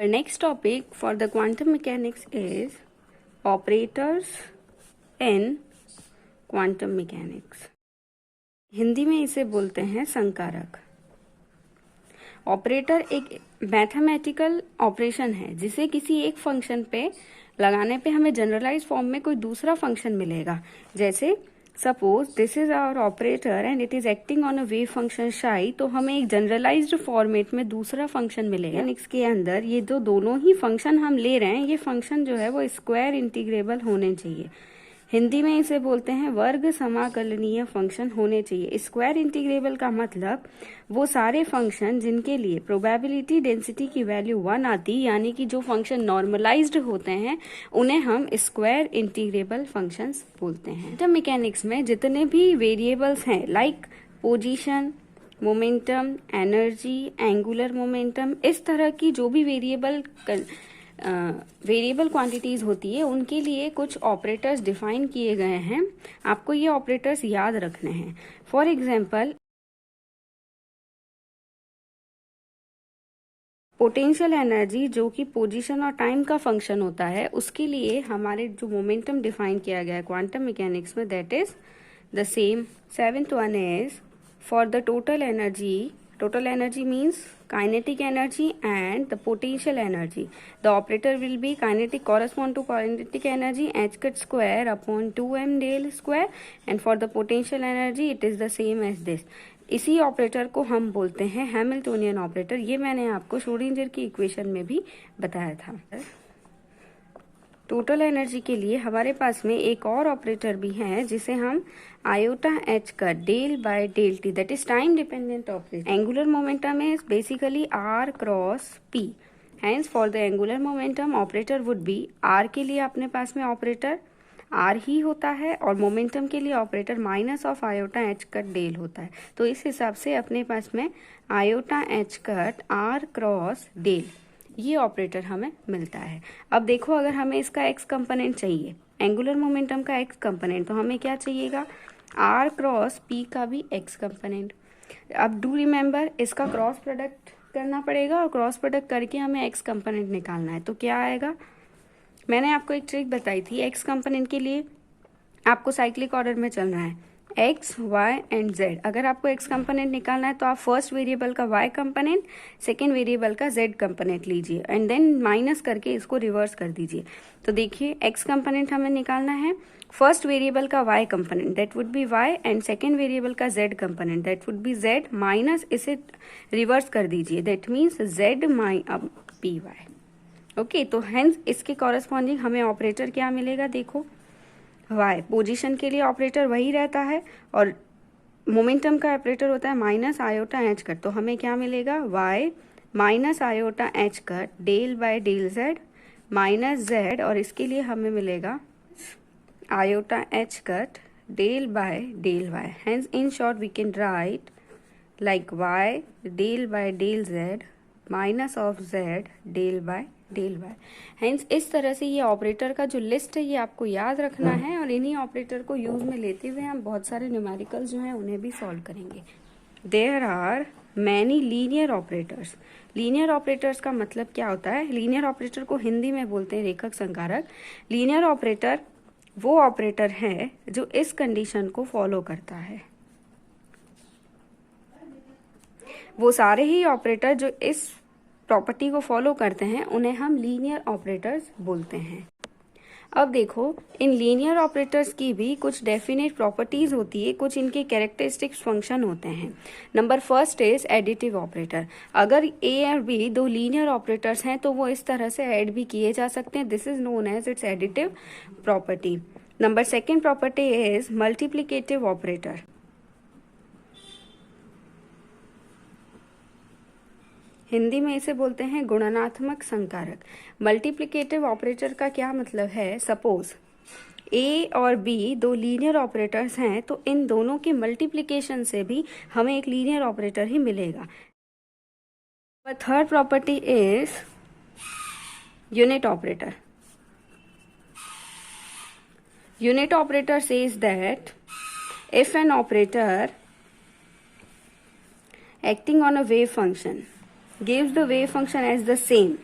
Our next topic for the quantum mechanics is operators in quantum mechanics. Hindi में इसे बोलते हैं संकारक. ऑपरेटर एक मैथमेटिकल ऑपरेशन है जिसे किसी एक फंक्शन पे लगाने पे हमें जनरलाइज फॉर्म में कोई दूसरा फंक्शन मिलेगा. जैसे suppose this is our operator and it is acting on a wave function psi, तो हमें एक जनरलाइज्ड फॉर्मेट में दूसरा फंक्शन मिलेगा. इसके अंदर ये जो दोनों ही फंक्शन हम ले रहे हैं, ये फंक्शन जो है वो स्क्वायर इंटीग्रेबल होने चाहिए. हिंदी में इसे बोलते हैं वर्ग समाकलनीय फंक्शन होने चाहिए. स्क्वायर इंटीग्रेबल का मतलब वो सारे फंक्शन जिनके लिए प्रोबेबिलिटी डेंसिटी की वैल्यू 1 आती, यानी कि जो फंक्शन नॉर्मलाइज्ड होते हैं, उन्हें हम स्क्वायर इंटीग्रेबल फंक्शंस बोलते हैं. क्वांटम मैकेनिक्स में जितने भी वेरिएबल्स हैं like position, momentum, energy, angular momentum, इस तरह की जो भी वेरिएबल क्वांटिटीज होती है, उनके लिए कुछ ऑपरेटर्स डिफाइन किए गए हैं. आपको ये ऑपरेटर्स याद रखने हैं. फॉर एग्जांपल पोटेंशियल एनर्जी जो कि पोजीशन और टाइम का फंक्शन होता है, उसके लिए हमारे जो मोमेंटम डिफाइन किया गया है क्वांटम मैकेनिक्स में, that is the same. 7th one is for the total energy. Total energy means kinetic energy and the potential energy. The operator will be kinetic correspond to kinetic energy h cut square upon 2m del square, and for the potential energy it is the same as this. इसी operator को हम बोलते हैं Hamiltonian operator. ये मैंने आपको Schrodinger की equation में भी बताया था. टोटल एनर्जी के लिए हमारे पास में एक और ऑपरेटर भी है जिसे हम आयोटा एच का del by del t, that is time dependent operator. Angular momentum is basically r cross p. Hence for the angular momentum operator would be, r के लिए अपने पास में ऑपरेटर आर ही होता है और मोमेंटम के लिए operator minus of iota h cut del होता है. तो इस हिसाब से अपने पास में iota h cut r cross del, ये ऑपरेटर हमें मिलता है. अब देखो, अगर हमें इसका एक्स कंपोनेंट चाहिए, एंगुलर मोमेंटम का एक्स कंपोनेंट, तो हमें क्या चाहिएगा, आर क्रॉस पी का भी एक्स कंपोनेंट. अब डू रिमेम्बर, इसका क्रॉस प्रोडक्ट करना पड़ेगा और क्रॉस प्रोडक्ट करके हमें एक्स कंपोनेंट निकालना है. तो क्या आएगा, मैंने आपको एक ट्रिक बताई थी. एक्स कंपोनेंट के लिए आपको साइक्लिक ऑर्डर में चलना है, एक्स, वाई एंड जेड. अगर आपको एक्स कंपोनेंट निकालना है तो आप फर्स्ट वेरिएबल का वाई कंपोनेंट, सेकेंड वेरिएबल का जेड कंपोनेंट लीजिए एंड देन माइनस करके इसको रिवर्स कर दीजिए. तो देखिए, एक्स कंपोनेंट हमें निकालना है, फर्स्ट वेरिएबल का Y component that would be Y and second variable का Z component that would be Z, minus इसे रिवर्स कर दीजिए, that means Z P Y. Okay, तो हेंस इसके कॉरेस्पॉन्डिंग हमें ऑपरेटर क्या मिलेगा, देखो, वाई. पोजीशन के लिए ऑपरेटर वही रहता है और मोमेंटम का ऑपरेटर होता है माइनस आयोटा एच कट. तो हमें क्या मिलेगा, y minus iota h cut del by del z minus z, और इसके लिए हमें मिलेगा iota h cut del by del y. Hence in short we can write like y del by del z minus of z del by del y. हेंस इस तरह से ये ऑपरेटर का जो लिस्ट है ये आपको याद रखना है और इन्हीं ऑपरेटर को यूज में लेते हुए हम बहुत सारे न्यूमेरिकल्स जो हैं उन्हें भी सॉल्व करेंगे. There are many linear operators. Linear operators का मतलब क्या होता है, लीनियर ऑपरेटर को हिंदी में बोलते हैं रेखक संकारक. लीनियर ऑपरेटर वो ऑपरेटर है जो इस कंडीशन को फॉलो करता है. वो सारे ही ऑपरेटर जो इस प्रॉपर्टी को फॉलो करते हैं उन्हें हम लीनियर ऑपरेटर्स बोलते हैं. अब देखो, इन लीनियर ऑपरेटर्स की भी कुछ डेफिनेट प्रॉपर्टीज होती है, कुछ इनके कैरेक्टरिस्टिक्स फंक्शन होते हैं. Number first is additive operator. अगर ए और बी दो लीनियर ऑपरेटर्स हैं तो वो इस तरह से ऐड भी किए जा सकते हैं. This is known as its additive property. Number second property is multiplicative operator. Hindi में इसे बोलते हैं गुणनात्मक संकारक. मल्टीप्लिकेटिव ऑपरेटर का क्या मतलब है, सपोज ए और बी दो लीनियर ऑपरेटर्स हैं तो इन दोनों के मल्टीप्लिकेशन से भी हमें एक लीनियर ऑपरेटर ही मिलेगा. Third property is unit operator. Unit operator says that if an operator acting on a wave function gives the wave function as the same,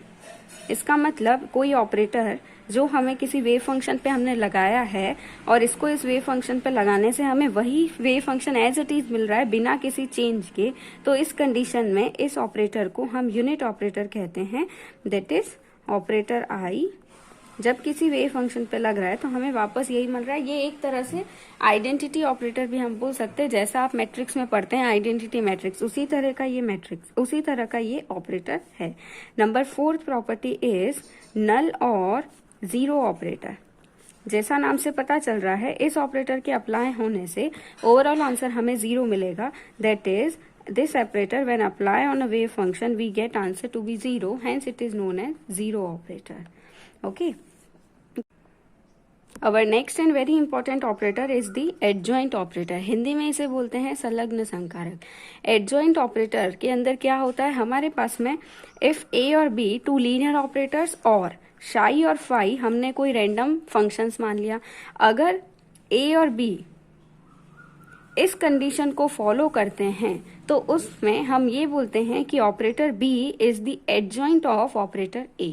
इसका मतलब कोई ऑपरेटर जो हमें किसी वेव फंक्शन पे हमने लगाया है और इसको इस वेव फंक्शन पे लगाने से हमें वही wave function as it is मिल रहा है बिना किसी चेंज के, तो इस कंडीशन में इस ऑपरेटर को हम यूनिट ऑपरेटर कहते हैं, दैट इज ऑपरेटर आई। जब किसी वेव फंक्शन पे लग रहा है तो हमें वापस यही मिल रहा है। ये एक तरह से आइडेंटिटी ऑपरेटर भी हम बोल सकते हैं, जैसा आप मैट्रिक्स में पढ़ते हैं आइडेंटिटी मैट्रिक्स, उसी तरह का ये मैट्रिक्स, उसी तरह का ये ऑपरेटर है। Number 4th property is null और जीरो ऑपरेटर। जैसा नाम से पता चल रहा है, इस ऑपरेटर के अप्लाई होने से ओवरऑल आंसर हमें 0 मिलेगा, that is this operator when apply on a wave function we get answer to be 0, hence it is known as zero operator. Okay, our next and very important operator is the adjoint operator. Hindi में इसे बोलते हैं संलग्न संकारक। adjoint operator के अंदर क्या होता है, हमारे पास में if a और b टू लीनियर ऑपरेटर्स और psi और phi हमने कोई रैंडम फंक्शंस मान लिया, अगर a और b इस कंडीशन को फॉलो करते हैं तो उसमें हम ये बोलते हैं कि operator B is the adjoint of operator A।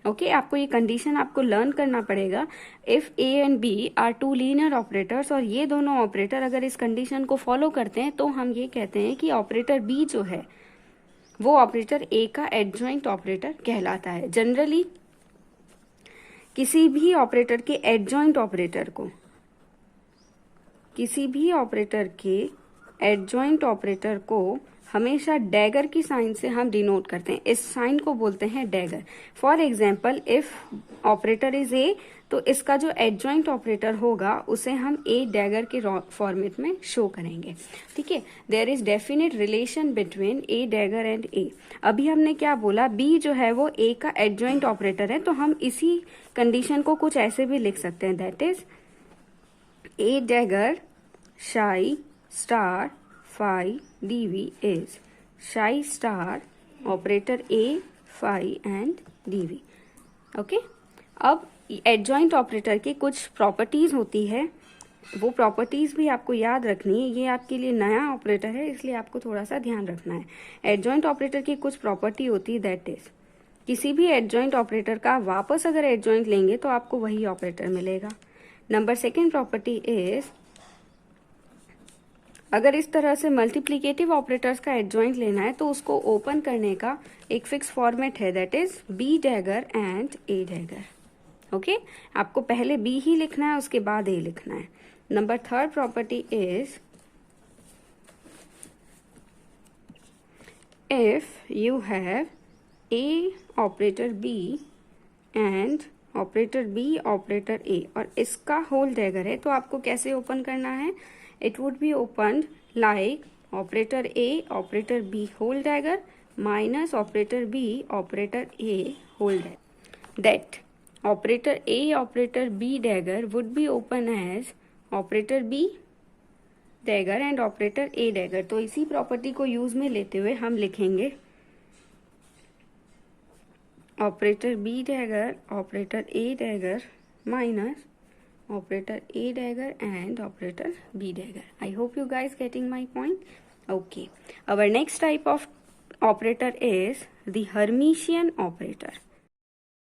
Okay, आपको ये कंडीशन आपको लर्न करना पड़ेगा। If A and B are two linear operators और ये दोनों ऑपरेटर अगर इस कंडीशन को फॉलो करते हैं तो हम ये कहते हैं कि ऑपरेटर B जो है वो ऑपरेटर A का एडजॉइंट ऑपरेटर कहलाता है। जनरली किसी भी ऑपरेटर के एडजॉइंट ऑपरेटर को, किसी भी ऑपरेटर के एडजॉइंट ऑपरेटर को हमेशा डैगर की साइन से हम डिनोट करते हैं। इस साइन को बोलते हैं dagger. For example, if operator is A तो इसका जो एडजॉइंट ऑपरेटर होगा उसे हम ए डैगर के फॉर्मेट में शो करेंगे। ठीक है, there is definite relation between A dagger and A. अभी हमने क्या बोला, बी जो है वो ए का एडजॉइंट ऑपरेटर है, तो हम इसी कंडीशन को कुछ ऐसे भी लिख सकते हैं, that is a dagger psi star phi dv is psi star operator A phi and dv। Okay, अब एडजॉइंट ऑपरेटर की कुछ प्रॉपर्टीज होती है, वो प्रॉपर्टीज भी आपको याद रखनी है। ये आपके लिए नया ऑपरेटर है इसलिए आपको थोड़ा सा ध्यान रखना है। एडजॉइंट ऑपरेटर की कुछ प्रॉपर्टी होती है, दैट इज किसी भी एडजॉइंट ऑपरेटर का वापस अगर एडजॉइंट लेंगे तो आपको वही ऑपरेटर मिलेगा। नंबर 2nd प्रॉपर्टी इज अगर इस तरह से मल्टीप्लिकेटिव ऑपरेटर्स का एडजॉइंट लेना है तो उसको ओपन करने का एक फिक्स फॉर्मेट है, that is B dagger and A dagger. Okay, आपको पहले बी ही लिखना है उसके बाद ए लिखना है। Number 3rd property is if you have a operator B and operator B operator A और इसका होल डैगर है तो आपको कैसे ओपन करना है, it would be opened like operator A operator B whole dagger minus operator B operator A whole dagger, that operator A operator B dagger would be open as operator B dagger and operator A dagger। तो इसी property को use में लेते हुए हम लिखेंगे operator B dagger operator A dagger minus operator A dagger and operator B dagger। I hope you guys getting my point। Okay, our next type of operator is the Hermitian operator।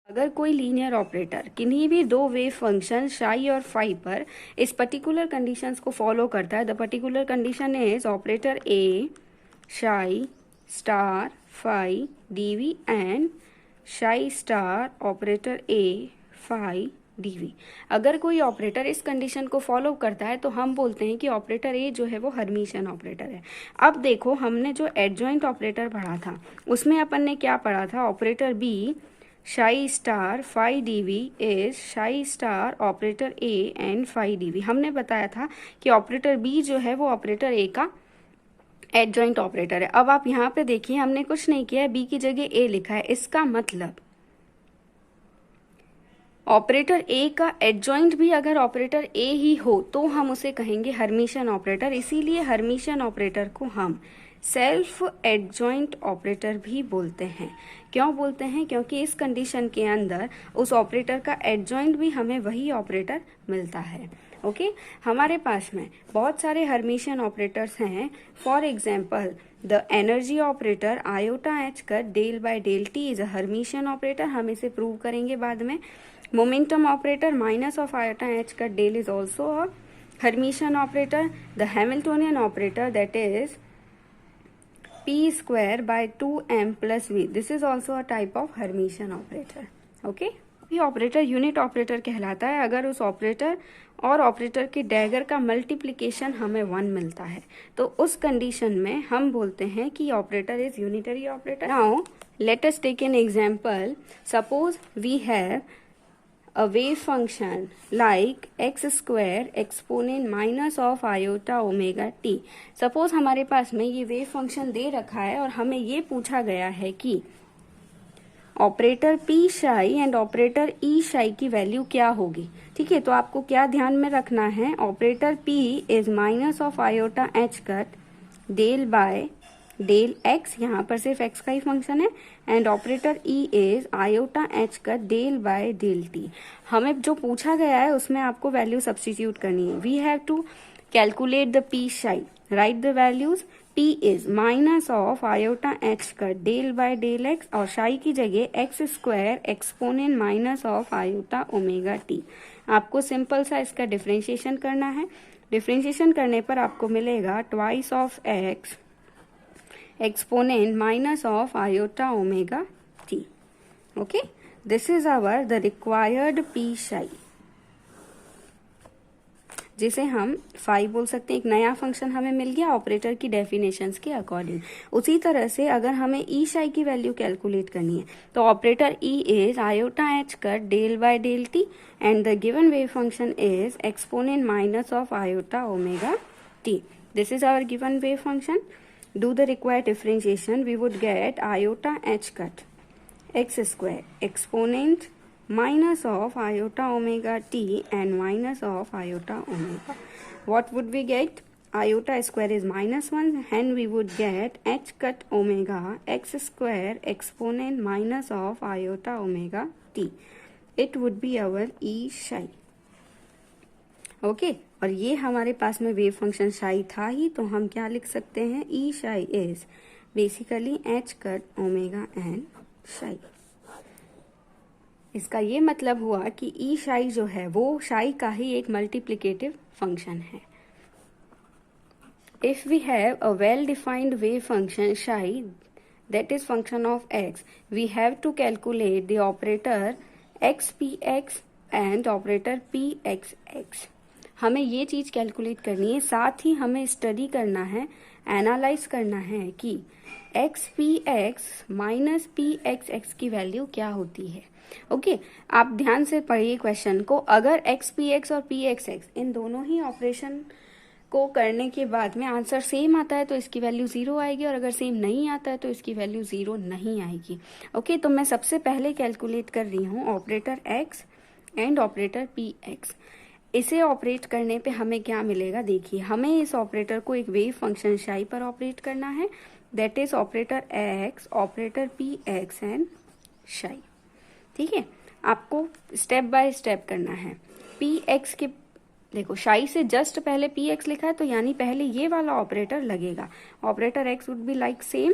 अगर कोई linear operator किन्हीं भी दो wave function psi और phi पर इस particular conditions को follow करता है, the particular condition is operator A psi star phi dv and psi star operator A phi dv। अगर कोई ऑपरेटर इस कंडीशन को फॉलो करता है तो हम बोलते हैं कि ऑपरेटर ए जो है वो हर्मिशियन ऑपरेटर है। अब देखो, हमने जो एडजॉइंट ऑपरेटर पढ़ा था उसमें अपन ने क्या पढ़ा था, operator B psi star phi dv is psi star operator A and phi dv। हमने बताया था कि ऑपरेटर बी जो है वो ऑपरेटर ए का एडजॉइंट ऑपरेटर है। अब आप यहाँ पे देखिए, हमने कुछ नहीं किया है, बी की जगह ए लिखा है। इसका मतलब ऑपरेटर ए का एडजॉइंट भी अगर ऑपरेटर ए ही हो तो हम उसे कहेंगे हर्मिशियन ऑपरेटर। इसीलिए हर्मिशियन ऑपरेटर को हम सेल्फ एडजॉइंट ऑपरेटर भी बोलते हैं। क्यों बोलते हैं, क्योंकि इस कंडीशन के अंदर उस ऑपरेटर का एडजॉइंट भी हमें वही ऑपरेटर मिलता है। ओके हमारे पास में बहुत सारे हर्मिशियन ऑपरेटर्स हैं. For example the energy operator iota h कर del by del t is a Hermitian operator. हम इसे प्रूव करेंगे बाद में. Momentum operator minus of iota h कर del is also a Hermitian operator. The Hamiltonian operator that is p square by 2m plus v. This is also a type of Hermitian operator. Okay? ये operator unit operator कहलाता है अगर उस operator और operator के dagger का multiplication हमें 1 मिलता है, तो उस कंडीशन में हम बोलते हैं कि operator is unitary operator. Now let us take an example. Suppose we have a wave function like x square exponent minus of iota omega t. Suppose हमारे पास में ये वेव फंक्शन दे रखा है और हमें ये पूछा गया है कि ऑपरेटर p शाई एंड ऑपरेटर e शाई की वैल्यू क्या होगी. ठीक है, तो आपको क्या ध्यान में रखना है. Operator p is minus of iota h cut del by del x, यहाँ पर सिर्फ x का ही फंक्शन है, and operator e is iota h का डेल बाय डेल t. हमें जो पूछा गया है उसमें आपको वैल्यू सब्स्टिट्यूट करनी है. We have to calculate the p psi. Write the values. p is minus of iota h का डेल बाय डेल x और शाई की जगह x square exponent minus of iota omega t. आपको simple सा इसका differentiation करना है. Differentiation करने पर आपको मिलेगा twice of x exponent minus of iota omega t. Okay, this is our the required p psi, जिसे हम phi बोल सकते हैं. एक नया फंक्शन हमें मिल गया ऑपरेटर की डेफिनेशंस के अकॉर्डिंग. उसी तरह से अगर हमें e psi की वैल्यू कैलकुलेट करनी है तो operator e is iota h cut del by del t and the given wave function is exponent minus of iota omega t. This is our given wave function. Do the required differentiation, we would get iota h cut x square exponent minus of iota omega t and minus of iota omega. What would we get? Iota square is minus 1 and we would get h cut omega x square exponent minus of iota omega t. It would be our e psi. Okay और ये हमारे पास में wave function शाई था ही, तो हम क्या लिख सकते हैं. E psi is basically h cut omega n psi. इसका ये मतलब हुआ कि ई शाई जो है वो शाई का ही एक मल्टीप्लिकेटिव फंक्शन है. If we have a well defined wave function psi that is function of x, we have to calculate the operator x p x and operator p x x. हमें ये चीज कैलकुलेट करनी है. साथ ही हमें study करना है, एनालाइज करना है कि x p x minus P x x की वैल्यू क्या होती है. ओके आप ध्यान से पढ़िए क्वेश्चन को. अगर एक्स पी एक्स और पी एक्स एक्स इन दोनों ही ऑपरेशन को करने के बाद में आंसर सेम आता है तो इसकी वैल्यू 0 आएगी, और अगर सेम नहीं आता है तो इसकी वैल्यू 0 नहीं आएगी. ओके तो मैं सबसे पहले कैलकुलेट कर रही हूँ operator x and operator p x. इसे ऑपरेट करने पे हमें क्या मिलेगा. देखिए हमें इस ऑपरेटर को एक वेव फंक्शन शाई पर ऑपरेट करना है, that is operator x operator p x and शाई. ठीक है, आपको स्टेप बाय स्टेप करना है. पी एक्स के देखो शाई से जस्ट पहले पी एक्स लिखा है तो यानी पहले ये वाला ऑपरेटर लगेगा. Operator x would be like same.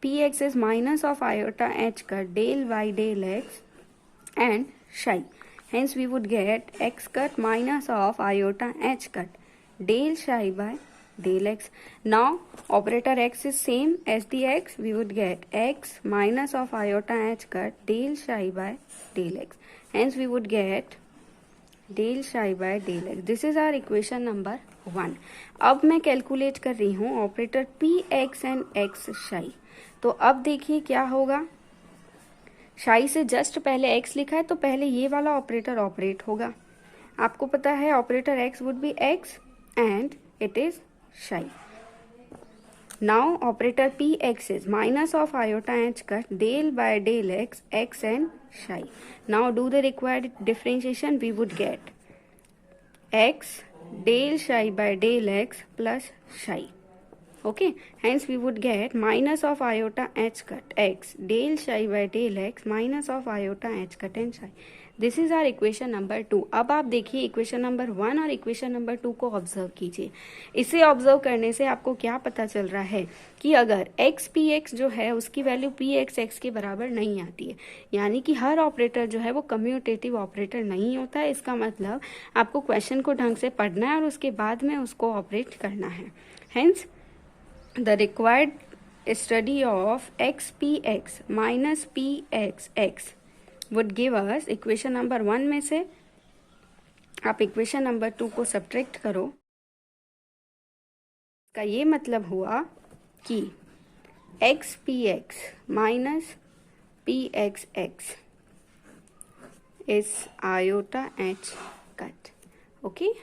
P x is minus of iota h का del by del x and psi. Hence we would get x cut minus of iota h cut del psi by del x. Now operator x is same as the x. We would get x minus of iota h cut del psi by del x. Hence we would get del psi by del x. This is our equation number 1. अब मैं calculate कर रही हूँ operator p x and x psi. तो अब देखिए क्या होगा. शाई से जस्ट पहले x लिखा है तो पहले ये वाला ऑपरेटर ऑपरेट होगा. आपको पता है operator x would be x and it is psi. Now operator p x is minus of iota h का del by del x x and psi. Now do the required differentiation. We would get x del psi by del x plus psi. Okay, hence we would get minus of iota h cut x del psi by del x minus of iota h cut n psi. This is our equation number 2. अब आप देखिए equation number 1 और equation number 2 को observe कीजिए. इसे observe करने से आपको क्या पता चल रहा है कि अगर एक्स पी एक्स जो है उसकी वैल्यू पी एक्स एक्स के बराबर नहीं आती है, यानी कि हर ऑपरेटर जो है वो कम्यूटेटिव ऑपरेटर नहीं होता है. इसका मतलब आपको क्वेश्चन को ढंग से पढ़ना है और उसके बाद में उसको ऑपरेट करना है. Hence the required study of xpx minus pxx would give us equation number 1 में से आप इक्वेशन नंबर 2 को सब्ट्रैक्ट करो. का ये मतलब हुआ कि xpx minus pxx is iota h cut. Okay.